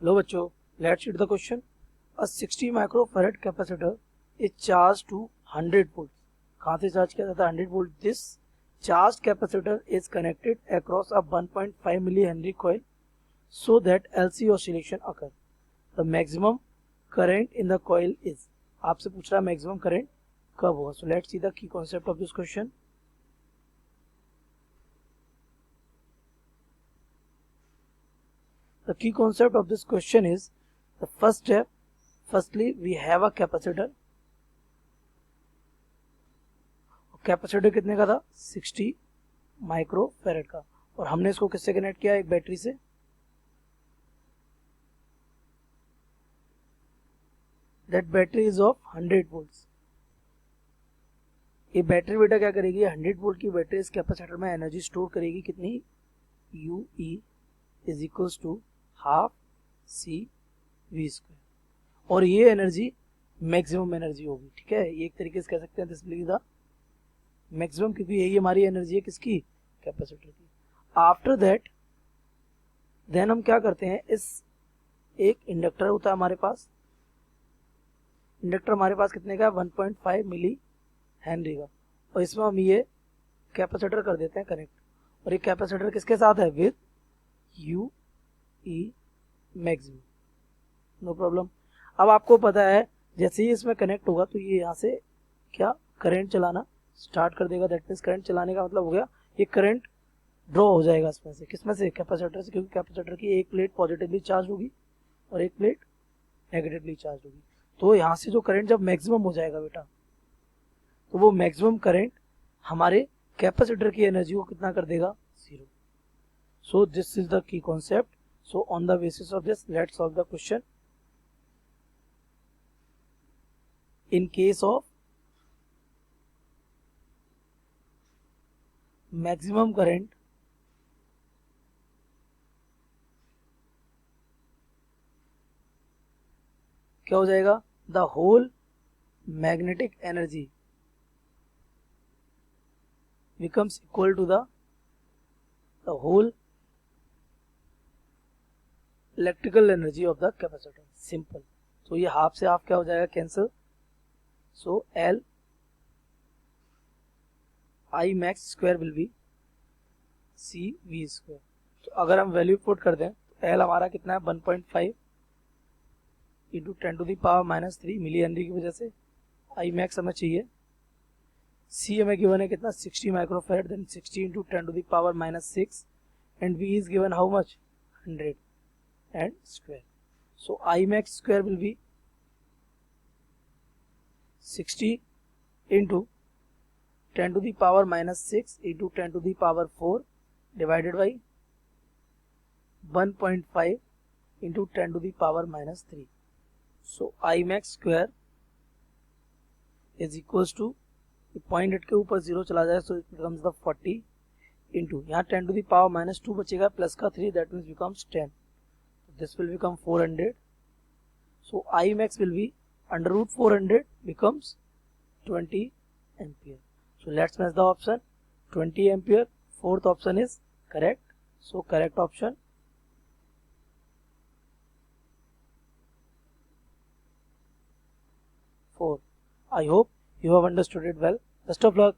लो बच्चों, let's read the question. A 60 microfarad capacitor is charge to 100 volt. कहाँ से charge किया जाता है? 100 volt. This charge capacitor is connected across a 1.5 milli henry coil so that LC oscillation occur. The maximum current in the coil is. आपसे पूछ रहा है maximum current कब होगा. So let's see the key concept of this question. The key concept of this question is the first step. Firstly, we have a capacitor. Capacitor कितने का था? 60 microfarad का. और हमने इसको किससे कनेक्ट किया? एक बैटरी से. That battery is of 100 volts. ये बैटरी बेटा क्या करेगी? 100 वोल्ट की बैटरी इस कैपेसिटर में एनर्जी स्टोर करेगी. कितनी? UE is equals to half CV square. और ये एनर्जी मैक्सिमम एनर्जी होगी. ठीक है, ये एक तरीके से कह सकते हैं this will be the maximum, क्योंकि यही हमारी एनर्जी है किसकी? कैपेसिटर की. आफ्टर दैट देन हम क्या करते हैं, इस एक इंडक्टर होता है हमारे पास. इंडक्टर हमारे पास कितने का? 1.5 मिली हेनरी का. और इसमें हम ये कैपेसिटर कर देते हैं कनेक्ट. और ये कैपेसिटर किसके साथ है? With UE maximum. No problem. अब आपको पता है जैसे ही इसमें कनेक्ट होगा तो ये यहाँ से क्या करंट चलाना स्टार्ट कर देगा. दैट मीन्स करंट चलाने का मतलब हो गया ये करंट ड्रॉ हो जाएगा इसमें से. किसमें से? कैपेसिटर से, क्योंकि कैपेसिटर की एक प्लेट पॉजिटिवली चार्ज होगी और एक प्लेट नेगेटिवली चार्ज होगी. तो यहाँ से जो करंट जब मैक्सिमम हो जाएगा बेटा, तो वो मैक्सिमम करंट हमारे कैपेसिटर की एनर्जी को कितना कर देगा? 0. So this is the key concept. So on the basis of this let's solve the question. In case of maximum current क्या हो जाएगा? The whole magnetic energy becomes equal to the whole electrical energy of the capacitor. Simple. So ये half से half क्या हो जाएगा? Cancel. So L I max square will be CV square. तो अगर हम वैल्यू पुट कर दें तो L हमारा कितना है? 1.5 इंटू 10⁻³ मिली हेनरी की वजह से. I max हमें चाहिए. C हमें गिवन है कितना? 60 microfarad. Then 60 into 10⁻⁶ and V is given how much? 100 and square. So I max square will be 60 into 10⁻⁶ into 10⁴ divided by 1.5 into 10⁻⁻3. So I max square is equals to, point eight के ऊपर 0 चला जाए so it becomes the 40 into यहाँ 10⁻² बचेगा plus का 3, that means becomes 10. This will become 400. So I max will be √400 becomes 20 ampere. So let's match the option. 20 ampere. Fourth option is correct. So correct option. I hope you have understood it well. Best of luck.